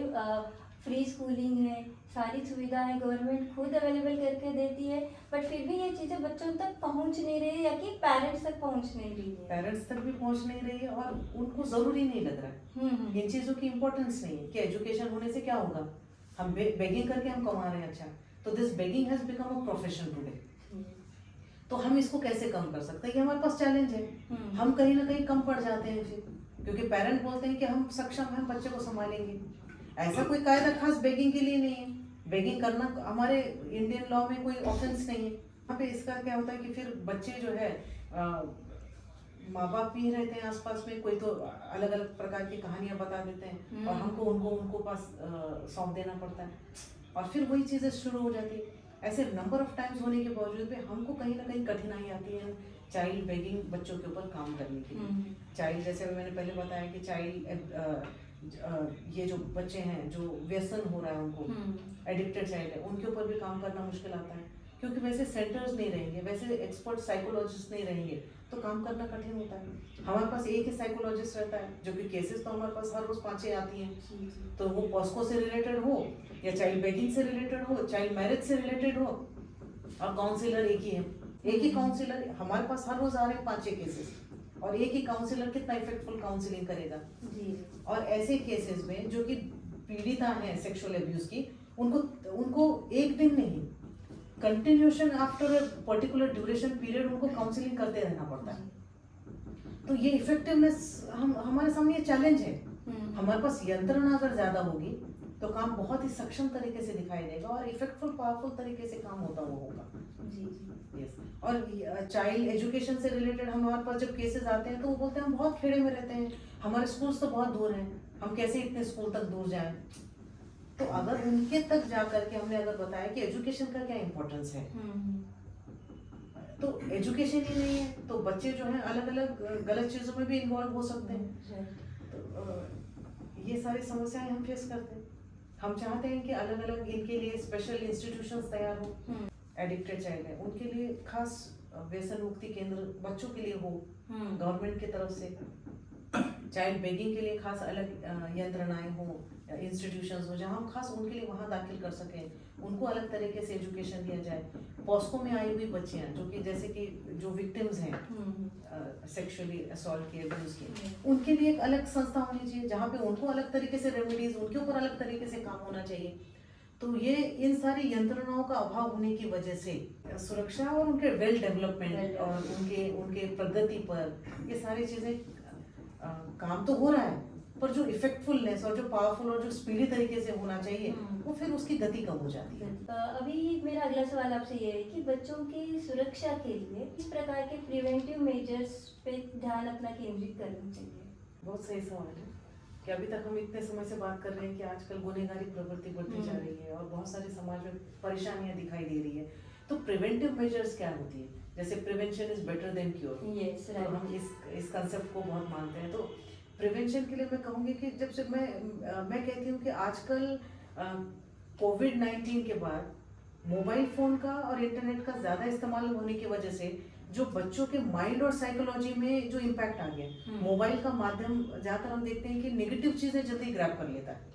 फ्री स्कूलिंग है, सारी सुविधाएं गवर्नमेंट खुद अवेलेबल करके देती है, बट फिर भी ये चीज़ें बच्चों तक पहुंच नहीं रही है, या कि पेरेंट्स तक पहुंच नहीं रही है। पेरेंट्स तक भी पहुंच नहीं रही है और उनको ज़रूरी नहीं लग रहा है। इन चीज़ों की इम्पोर्टेंस नहीं है कि एजुकेशन होने से क्या होगा, हम बेगिंग करके हम कमा रहे हैं। अच्छा, तो this begging has become a profession today. तो हम इसको कैसे कम कर सकते हैं, ये हमारे पास चैलेंज है। हम कहीं ना कहीं कम पड़ जाते हैं फिर, क्योंकि पेरेंट बोलते हैं कि हम सक्षम हैं, बच्चे को संभालेंगे। ऐसा कोई कायदा खास बेगिंग के लिए नहीं है। बेगिंग करना हमारे इंडियन लॉ में कोई ऑफेंस नहीं है। यहाँ पे इसका क्या होता है कि फिर बच्चे जो है, माँ बाप भी रहते हैं आसपास में, कोई तो अलग अलग प्रकार की कहानियां बता देते हैं और हमको उनको पास सौंप देना पड़ता है, और फिर वही चीज़ें शुरू हो जाती है। ऐसे नंबर ऑफ टाइम्स होने के बावजूद भी हमको कहीं ना कहीं कठिनाई आती है चाइल्ड बेगिंग बच्चों के ऊपर काम करने के लिए। चाइल्ड, जैसे मैंने पहले बताया कि चाइल्ड ये जो बच्चे हैं जो व्यसन हो रहा है, उनको एडिक्टेड चाइल्ड है, उनके ऊपर भी काम करना मुश्किल आता है, क्योंकि वैसे सेंटर्स नहीं रहेंगे, वैसे एक्सपर्ट साइकोलॉजिस्ट नहीं रहेंगे, तो काम करना कठिन होता है। हमारे पास एक ही साइकोलॉजिस्ट रहता है, जो कि केसेस तो हमारे पास हर रोज 5-6 आती हैं, तो वो पॉस्को से रिलेटेड हो या चाइल्ड बेगिंग से रिलेटेड हो, चाइल्ड मैरिज से रिलेटेड हो, और काउंसिलर एक ही है। एक ही काउंसिलर हमारे पास हर रोज आ रहे हैं 5-6 केसेस, और एक ही काउंसिलर कितना इफेक्टफुल काउंसलिंग करेगा जी। और ऐसे केसेस में जो कि पीड़िता हैं सेक्सुअल अब्यूज की, उनको एक दिन नहीं, continuation after a particular duration period उनको काउंसलिंग करते रहना पड़ता है। तो ये इफेक्टिवनेस हमारे सामने ये चैलेंज है। हमारे पास यंत्रणा अगर ज्यादा होगी तो काम बहुत ही सक्षम तरीके से दिखाई देगा और इफेक्टफुल पावरफुल तरीके से काम होता हुआ होगा जी। यस। और चाइल्ड एजुकेशन से रिलेटेड हमारे पास जब केसेस आते हैं तो वो बोलते हैं हम बहुत खेड़े में रहते हैं, हमारे स्कूल्स तो बहुत दूर हैं, हम कैसे इतने स्कूल तक दूर जाएं। तो अगर उनके तक जा करके हमने अगर बताया कि एजुकेशन का क्या इम्पोर्टेंस है, तो एजुकेशन ही नहीं है तो बच्चे जो हैं अलग अलग गलत चीज़ों में भी इन्वॉल्व हो सकते हैं। तो ये सारी समस्याएं हम फेस करते हैं। हम चाहते हैं कि अलग अलग इनके लिए स्पेशल इंस्टीट्यूशंस तैयार हो। एडिक्टेड चाइल्ड है उनके लिए खास व्यसन मुक्ति केंद्र बच्चों के लिए हो गवर्नमेंट की तरफ से, चाइल्ड बेगिंग के लिए खास अलग यंत्रणाएं हो, इंस्टीट्यूशंस हो जहाँ हम खास उनके लिए वहाँ दाखिल कर सकें, उनको अलग तरीके से एजुकेशन दिया जाए। पॉस्को में आई हुई बच्चियाँ जो कि जैसे कि जो विक्टिम्स हैं सेक्सुअली असॉल्ट के, अब्यूज के, उनके लिए एक अलग संस्था होनी चाहिए जहाँ पे उनको अलग तरीके से रेमेडीज, उनके ऊपर अलग तरीके से काम होना चाहिए। तो ये इन सारी यंत्रणाओं का अभाव होने की वजह से सुरक्षा और उनके वेल डेवलपमेंट और उनके प्रगति पर ये सारी चीज़ें काम तो हो रहा है, पर जो इफेक्टफुलनेस और जो पावरफुल और जो स्पीडी तरीके से होना चाहिए वो फिर उसकी गति कम हो जाती है। अभी मेरा अगला सवाल आपसे ये है कि बच्चों की सुरक्षा के लिए किस प्रकार के प्रिवेंटिव मेजर्स पे ध्यान अपना केंद्रित करना चाहिए? बहुत सही सवाल है कि अभी तक हम इतने समय से बात कर रहे हैं कि आजकल गुनहगारी प्रवृत्ति बढ़ती जा रही है और बहुत सारे समाज में परेशानियां दिखाई दे रही है। तो प्रिवेंटिव मेजर्स क्या होती है? जैसे prevention is better than cure, तो हम इस कंसेप्ट को बहुत मानते हैं। तो प्रिवेंशन के लिए मैं कहूँगी कि जब से मैं कहती हूँ कि आजकल कोविड-19 के बाद मोबाइल फ़ोन का और इंटरनेट का ज़्यादा इस्तेमाल होने की वजह से जो बच्चों के माइंड और साइकोलॉजी में जो इम्पैक्ट आ गया, मोबाइल का माध्यम ज़्यादातर हम देखते हैं कि नेगेटिव चीज़ें जल्दी ग्रैब कर लेता है,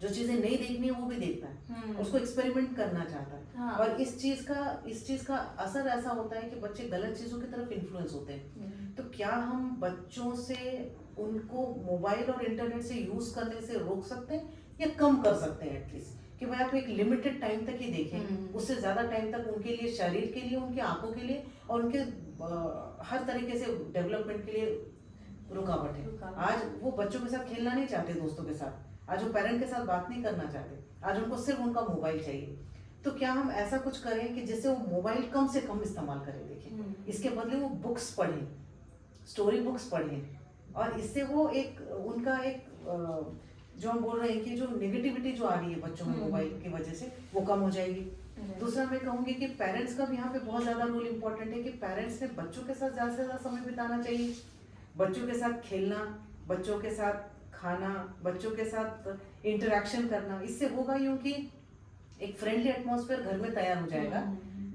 जो चीज़ें नहीं देखनी है वो भी देखता है, उसको एक्सपेरिमेंट करना चाहता है। हाँ। और इस चीज़ का असर ऐसा होता है कि बच्चे गलत चीज़ों की तरफ इन्फ्लुएंस होते हैं। तो क्या हम बच्चों से उनको मोबाइल और इंटरनेट से यूज़ करने से रोक सकते हैं या कम कर सकते हैं एटलीस्ट, कि भाई आप एक लिमिटेड टाइम तक ही देखें, उससे ज़्यादा टाइम तक उनके लिए, शरीर के लिए, उनकी आंखों के लिए और उनके हर तरीके से डेवलपमेंट के लिए रुकावट है। आज वो बच्चों के साथ खेलना नहीं चाहते, दोस्तों के साथ, आज वो पेरेंट के साथ बात नहीं करना चाहते, आज उनको सिर्फ उनका मोबाइल चाहिए। तो क्या हम ऐसा कुछ करें कि जिससे वो मोबाइल कम से कम इस्तेमाल करें? देखें, इसके बदले वो बुक्स पढ़ें, स्टोरी बुक्स पढ़ें, और इससे वो एक उनका एक जो हम बोल रहे हैं कि जो नेगेटिविटी जो आ रही है बच्चों में मोबाइल की वजह से, वो कम हो जाएगी। दूसरा मैं कहूँगी कि पेरेंट्स का भी यहाँ पे बहुत ज़्यादा रोल इम्पोर्टेंट है कि पेरेंट्स ने बच्चों के साथ ज़्यादा से ज़्यादा समय बिताना चाहिए, बच्चों के साथ खेलना, बच्चों के साथ खाना, बच्चों के साथ इंटरेक्शन करना। इससे होगा यूँ कि एक फ्रेंडली एटमॉस्फेयर घर में तैयार हो जाएगा,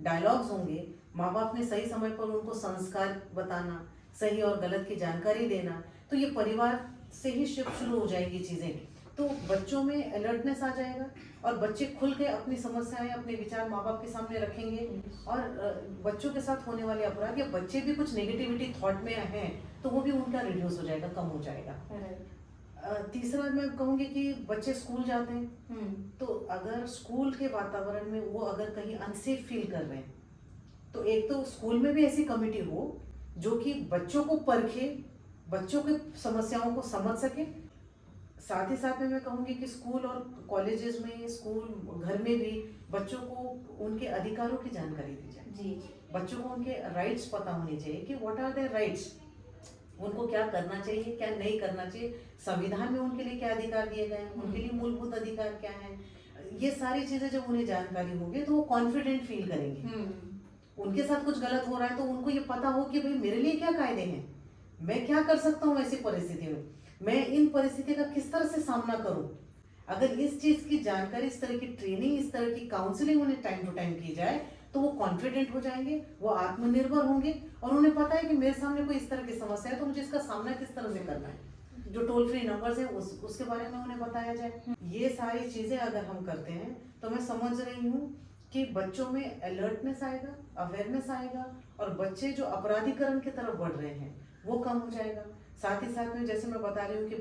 डायलॉग्स होंगे, माँ बाप ने सही समय पर उनको संस्कार बताना, सही और गलत की जानकारी देना, तो ये परिवार से ही शुरू हो जाएगी चीज़ें। तो बच्चों में अलर्टनेस आ जाएगा और बच्चे खुल के अपनी समस्याएं, अपने विचार माँ बाप के सामने रखेंगे, और बच्चों के साथ होने वाले अपराध या बच्चे भी कुछ नेगेटिविटी थॉट में हैं तो वो भी उनका रिड्यूस हो जाएगा, कम हो जाएगा। तीसरा मैं कहूँगी कि बच्चे स्कूल जाते हैं, तो अगर स्कूल के वातावरण में वो अगर कहीं अनसेफ फील कर रहे हैं, तो एक तो स्कूल में भी ऐसी कमेटी हो जो कि बच्चों को परखे, बच्चों की समस्याओं को समझ सके। साथ ही साथ में मैं कहूँगी कि स्कूल और कॉलेजेस में, स्कूल घर में भी बच्चों को उनके अधिकारों की जानकारी दी जाए जी। बच्चों को उनके राइट्स पता होने चाहिए कि व्हाट आर देयर राइट्स, उनको क्या करना चाहिए, क्या नहीं करना चाहिए, संविधान में उनके लिए क्या अधिकार दिए गए हैं, उनके लिए मूलभूत अधिकार क्या हैं। ये सारी चीज़ें जब उन्हें जानकारी होगी तो वो कॉन्फिडेंट फील करेंगे। उनके साथ कुछ गलत हो रहा है तो उनको ये पता हो कि भाई मेरे लिए क्या कायदे हैं, मैं क्या कर सकता हूँ ऐसी परिस्थिति में, मैं इन परिस्थिति का किस तरह से सामना करूँ। अगर इस चीज़ की जानकारी, इस तरह की ट्रेनिंग, इस तरह की काउंसलिंग उन्हें टाइम टू टाइम की जाए तो वो कॉन्फिडेंट हो जाएंगे, वो आत्मनिर्भर होंगे और उन्हें पता है कि मेरे सामने कोई इस तरह की समस्या है तो मुझे इसका सामना किस तरह से करना है। जो टोल फ्री नंबर्स हैं उसके बारे में उन्हें बताया जाए। ये सारी चीज़ें अगर हम करते हैं तो मैं समझ रही हूँ कि बच्चों में अलर्टनेस आएगा, अवेयरनेस आएगा और बच्चे जो अपराधीकरण की तरफ बढ़ रहे हैं वो कम हो जाएगा। साथ ही साथ में जैसे मैं बता रही हूँ कि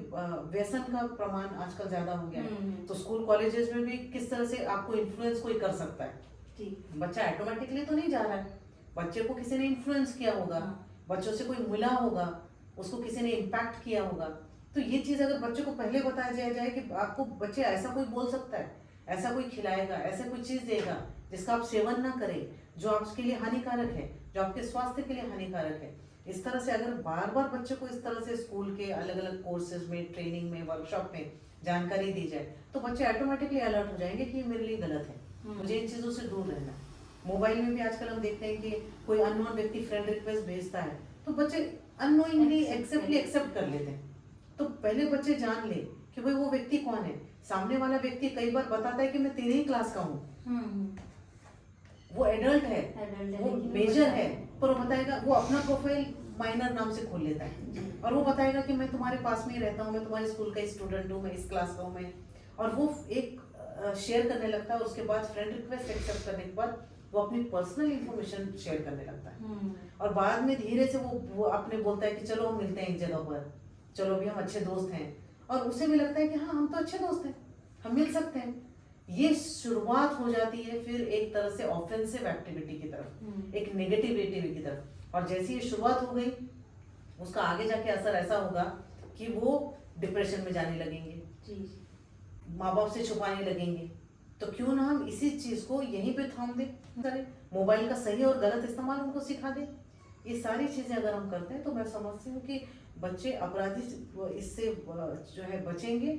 व्यसन का प्रमाण आजकल ज़्यादा हो गया है, तो स्कूल कॉलेजेस में भी किस तरह से आपको इन्फ्लुएंस कोई कर सकता है जी। बच्चा ऑटोमेटिकली तो नहीं जा रहा है, बच्चे को किसी ने इन्फ्लुएंस किया होगा, बच्चों से कोई मिला होगा, उसको किसी ने इम्पैक्ट किया होगा। तो ये चीज़ अगर बच्चे को पहले बताया जाए कि आपको बच्चे ऐसा कोई बोल सकता है, ऐसा कोई खिलाएगा, ऐसा कोई चीज़ देगा जिसका आप सेवन ना करें, जो आपके लिए हानिकारक है, जो आपके स्वास्थ्य के लिए हानिकारक है। इस तरह से अगर बार बार बच्चे को इस तरह से स्कूल के अलग अलग कोर्सेज में, ट्रेनिंग में, वर्कशॉप में जानकारी दी जाए तो बच्चे ऑटोमेटिकली अलर्ट हो जाएंगे कि ये मेरे लिए गलत है, मुझे इन चीज़ों से दूर रहना। मोबाइल में भी आजकल हम देखते हैं कि कोई अननोन व्यक्ति फ्रेंड रिक्वेस्ट भेजता है तो बच्चे अननोइंगली एक्सेप्ट कर लेते हैं। तो पहले बच्चे जान ले कि भाई वो व्यक्ति कौन है। सामने वाला व्यक्ति कई बार बताता है कि मैं तेरे ही क्लास का हूँ, वो एडल्ट है, वो मेजर है, पर वो बताएगा, वो अपना प्रोफाइल माइनर नाम से खोल लेता है और वो बताएगा कि मैं तुम्हारे पास में ही रहता हूँ, मैं तुम्हारे स्कूल का स्टूडेंट हूँ, मैं इस क्लास का हूँ मैं। और वो एक शेयर करने लगता है और उसके बाद फ्रेंड रिक्वेस्ट एक्सेप्ट करने के बाद वो अपनी पर्सनल इंफॉर्मेशन शेयर करने लगता है। और बाद में धीरे से वो अपने बोलता है कि चलो हम मिलते हैं एक जगह पर, चलो अभी हम अच्छे दोस्त हैं, और उसे भी लगता है कि हाँ हम तो अच्छे दोस्त हैं, हम मिल सकते हैं। ये शुरुआत हो जाती है फिर एक तरह से ऑफेंसिव एक्टिविटी की तरफ, एक नेगेटिविटी की तरफ। और जैसे ये शुरुआत हो गई, उसका आगे जाके असर ऐसा होगा कि वो डिप्रेशन में जाने लगेंगे, माँ बाप से छुपाने लगेंगे। तो क्यों ना हम इसी चीज को यहीं पे थाम दें, मोबाइल का सही और गलत इस्तेमाल उनको सिखा दें। ये सारी चीजें अगर हम करते हैं तो मैं समझती हूँ कि बच्चे अपराधी इससे जो है बचेंगे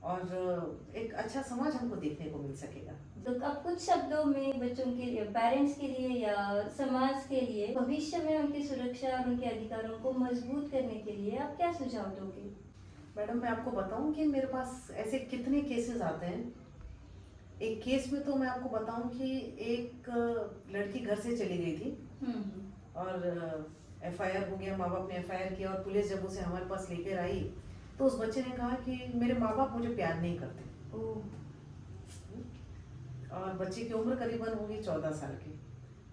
और एक अच्छा समाज हमको देखने को मिल सकेगा। तो आप कुछ शब्दों में बच्चों के लिए, पेरेंट्स के लिए या समाज के लिए भविष्य में उनकी सुरक्षा और उनके अधिकारों को मजबूत करने के लिए आप क्या सुझाव दोगे? मैडम मैं आपको बताऊं कि मेरे पास ऐसे कितने केसेस आते हैं। एक केस में तो मैं आपको बताऊं कि एक लड़की घर से चली गई थी और एफआईआर हो गया, माँ बाप ने एफआईआर किया और पुलिस जब उसे हमारे पास लेकर आई तो उस बच्चे ने कहा कि मेरे माँ बाप मुझे प्यार नहीं करते। और बच्चे की उम्र करीबन होगी 14 साल की।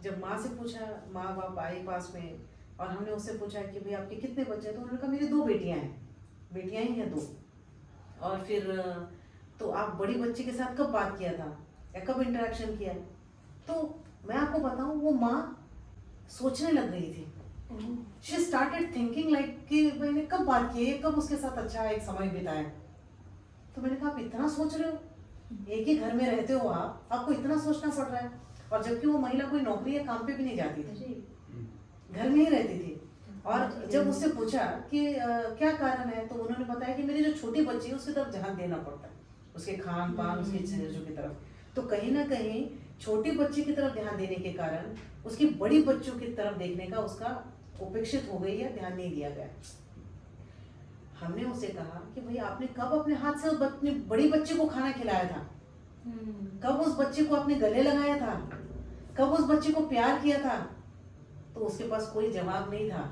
जब माँ से पूछा, माँ बाप आए पास में और हमने उससे पूछा कि भाई आपके कितने बच्चे हैं, तो उन्होंने कहा मेरी 2 बेटियां हैं, बेटियां ही हैं 2। और फिर तो आप बड़ी बच्ची के साथ कब बात किया था या कब इंटरेक्शन किया? तो मैं आपको बताऊं वो माँ सोचने लग गई थी। She started thinking like कि मैंने कब बात की है, कब उसके साथ अच्छा एक समय बिताया। तो मैंने कहा आप इतना सोच रहे हो, एक ही घर में रहते हो आप, आपको इतना सोचना पड़ रहा है। और जबकि वो महिला कोई नौकरी या काम पे भी नहीं जाती थी, घर में ही रहती थी। और जब उससे पूछा कि क्या कारण है, तो उन्होंने बताया कि मेरी जो छोटी बच्ची है उसकी तरफ ध्यान देना पड़ता है, उसके खान पान, उसकी चीजों की तरफ। तो कहीं ना कहीं छोटी बच्ची की तरफ ध्यान देने के कारण उसकी बड़ी बच्चों की तरफ देखने का उसका उपेक्षित हो गई या ध्यान नहीं दिया गया। हमने उसे कहा कि भाई आपने कब अपने हाथ से अपनी बड़ी बच्ची को खाना खिलाया था, कब उस बच्चे को आपने गले लगाया था, कब उस बच्चे को प्यार किया था? तो उसके पास कोई जवाब नहीं था।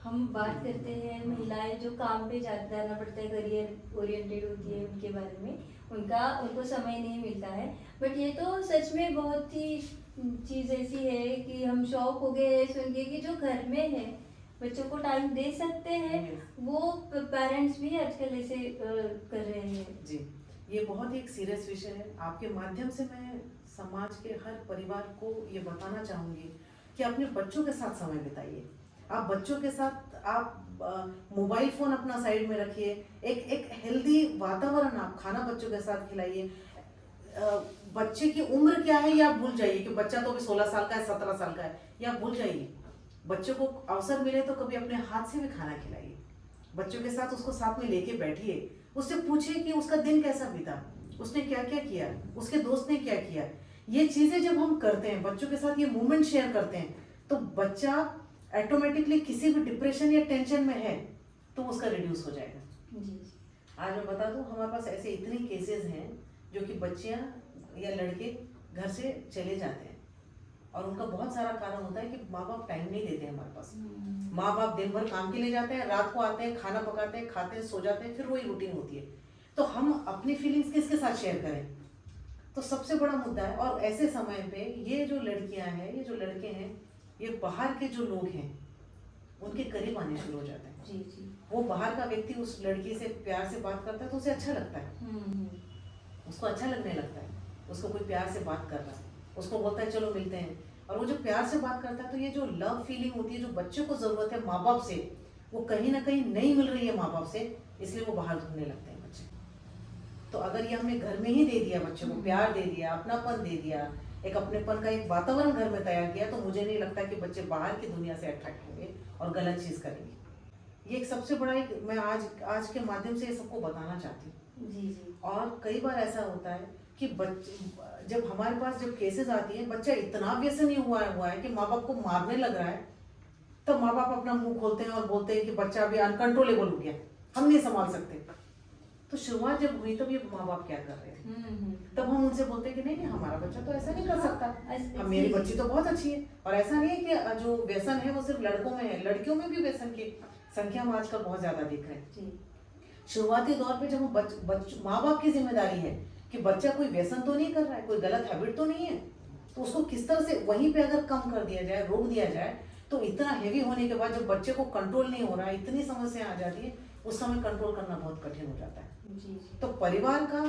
हम बात करते हैं महिलाएं जो काम पे जाना पड़ता है, करियर ओरिएंटेड होती है, उनके बारे में उनको समय नहीं मिलता है। बट ये तो सच में बहुत ही चीज़ ऐसी है कि हम शौक हो गए सुन के कि जो घर में है बच्चों को टाइम दे सकते हैं, वो पेरेंट्स भी आजकल ऐसे कर रहे हैं। जी, ये बहुत ही एक सीरियस विषय है। आपके माध्यम से मैं समाज के हर परिवार को ये बताना चाहूँगी कि अपने बच्चों के साथ समय बिताइए। आप बच्चों के साथ आप मोबाइल फोन अपना साइड में रखिए, एक हेल्दी वातावरण आप खाना बच्चों के साथ खिलाइए। बच्चे की उम्र क्या है ये आप भूल जाइए कि बच्चा तो अभी 16 साल का है, 17 साल का है, ये आप भूल जाइए। बच्चों को अवसर मिले तो कभी अपने हाथ से भी खाना खिलाइए, बच्चों के साथ उसको साथ में लेके बैठिए, उससे पूछिए कि उसका दिन कैसा बीता, उसने क्या क्या किया, उसके दोस्त ने क्या किया। ये चीजें जब हम करते हैं, बच्चों के साथ ये मोमेंट शेयर करते हैं, तो बच्चा ऑटोमेटिकली किसी भी डिप्रेशन या टेंशन में है तो उसका रिड्यूस हो जाएगा। आज मैं बता दूं, हमारे पास ऐसे इतने केसेस हैं जो कि बच्चियां या लड़के घर से चले जाते हैं और उनका बहुत सारा कारण होता है कि माँ बाप टाइम नहीं देते हैं हमारे पास। माँ बाप दिन भर काम के लिए जाते हैं, रात को आते हैं, खाना पकाते हैं, खाते हैं, सो जाते हैं, फिर वही रूटीन होती है। तो हम अपनी फीलिंग्स किसके साथ शेयर करें? तो सबसे बड़ा मुद्दा है। और ऐसे समय पे ये जो लड़कियां हैं, ये जो लड़के हैं, ये बाहर के जो लोग हैं उनके करीब आने शुरू हो जाते हैं। जी। वो बाहर का व्यक्ति उस लड़की से प्यार से बात करता है तो उसे अच्छा लगता है, उसको अच्छा लगने लगता है, उसको कोई प्यार से बात कर रहा है, उसको बोलता है चलो मिलते हैं। और वो जो प्यार से बात करता है तो ये जो लव फीलिंग होती है, जो बच्चों को जरूरत है माँ बाप से, वो कहीं ना कहीं नहीं मिल रही है माँ बाप से, इसलिए वो बाहर ढूंढने लगते हैं बच्चे। तो अगर ये हमने घर में ही दे दिया, बच्चों को प्यार दे दिया, अपनापन दे दिया, एक अपनेपन का एक वातावरण घर में तैयार किया, तो मुझे नहीं लगता कि बच्चे बाहर की दुनिया से अट्रैक्ट होंगे और गलत चीज करेंगे। ये एक सबसे बड़ा एक मैं आज के माध्यम से ये सबको बताना चाहती हूँ। जी। और कई बार ऐसा होता है कि बच्चे जब हमारे पास जब केसेस आती हैं, बच्चा इतना व्यसनी हुआ है कि माँ बाप को मारने लग रहा है, तब माँ बाप अपना मुंह खोलते हैं और बोलते हैं कि बच्चा अभी अनकंट्रोलेबल हो गया, हम नहीं संभाल सकते। तो शुरुआत जब हुई तब ये माँ बाप क्या कर रहे थे? तब हम उनसे बोलते कि नहीं नहीं हमारा बच्चा तो ऐसा नहीं कर सकता, हम मेरी बच्ची तो बहुत अच्छी है। और ऐसा नहीं है कि जो व्यसन है वो सिर्फ लड़कों में है, लड़कियों में भी व्यसन की संख्या हम आजकल बहुत ज्यादा देख रहे हैं। शुरुआती दौर पे जब हम माँ बाप की जिम्मेदारी है कि बच्चा कोई व्यसन तो नहीं कर रहा है, कोई गलत हैबिट तो नहीं है, तो उसको किस तरह से वहीं पे अगर कम कर दिया जाए, रोक दिया जाए, तो इतना हेवी होने के बाद जब बच्चे को कंट्रोल नहीं हो रहा है, इतनी समस्या आ जाती है, उस समय कंट्रोल करना बहुत कठिन हो जाता है। तो परिवार का,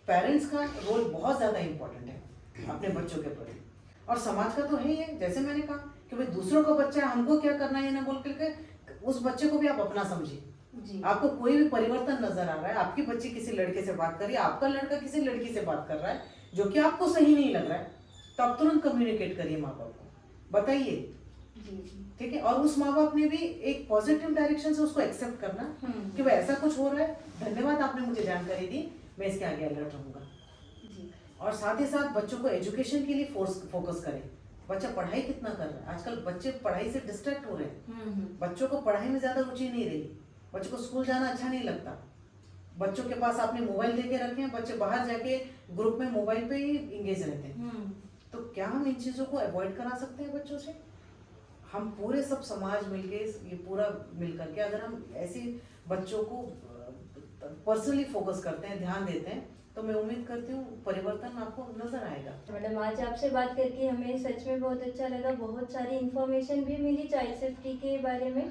पेरेंट्स का रोल बहुत ज्यादा इम्पोर्टेंट है अपने बच्चों के प्रति, और समाज का तो है ही है। जैसे मैंने कहा कि भाई दूसरों का बच्चा है, हमको क्या करना है ये ना बोल करके उस बच्चे को भी आप अपना समझिए। आपको कोई भी परिवर्तन नजर आ रहा है, आपकी बच्ची किसी लड़के से बात कर रही है, आपका लड़का किसी लड़की से बात कर रहा है जो कि आपको सही नहीं लग रहा है, तो आप तुरंत कम्युनिकेट करिए माँ बाप को, बताइए, ठीक है। और उस माँ बाप ने भी एक पॉजिटिव डायरेक्शन से उसको एक्सेप्ट करना कि भाई ऐसा कुछ हो रहा है, धन्यवाद आपने मुझे जानकारी दी, मैं इसके आगे अलर्ट रहूंगा। और साथ ही साथ बच्चों को एजुकेशन के लिए फोकस करें। बच्चा पढ़ाई कितना कर रहा है, आजकल बच्चे पढ़ाई से डिस्ट्रैक्ट हो रहे हैं, बच्चों को पढ़ाई में ज्यादा रुचि नहीं रही, बच्चों को स्कूल जाना अच्छा नहीं लगता, बच्चों के पास आपने मोबाइल दे के रखे हैं, बच्चे बाहर जाके ग्रुप में मोबाइल पे ही इंगेज रहते हैं। तो क्या हम इन चीजों को अवॉइड करा सकते हैं बच्चों से? हम पूरे सब समाज मिलके, ये पूरा मिलकर के अगर हम ऐसे बच्चों को पर्सनली फोकस करते हैं, ध्यान देते हैं, तो मैं उम्मीद करती हूँ परिवर्तन आपको नजर आएगा। मैडम आज आपसे बात करके हमें सच में बहुत अच्छा लगा, बहुत सारी इन्फॉर्मेशन भी मिली चाइल्ड सेफ्टी के बारे में,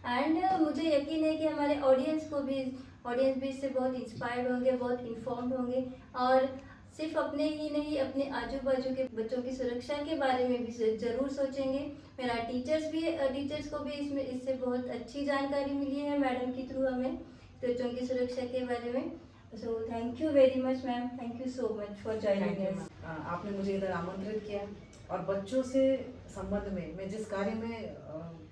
एंड मुझे यकीन है कि हमारे ऑडियंस भी इससे बहुत इंस्पायर्ड होंगे, बहुत इन्फॉर्म्ड होंगे, और सिर्फ अपने ही नहीं अपने आजू बाजू के बच्चों की सुरक्षा के बारे में भी ज़रूर सोचेंगे। मेरा टीचर्स को भी इससे बहुत अच्छी जानकारी मिली है मैडम के थ्रू हमें बच्चों की सुरक्षा के बारे में। So thank you very much ma'am, thank you so much for joining us. आपने मुझे इधर आमंत्रित किया, और बच्चों से संबंध में मैं जिस कार्य में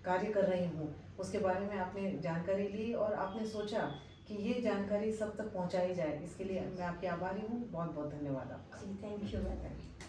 कार्य कर रही हूँ उसके बारे में आपने जानकारी ली, और आपने सोचा कि ये जानकारी सब तक पहुंचाई जाए, इसके लिए मैं आपकी आभारी हूँ। बहुत बहुत धन्यवाद आपका। Thank you madam.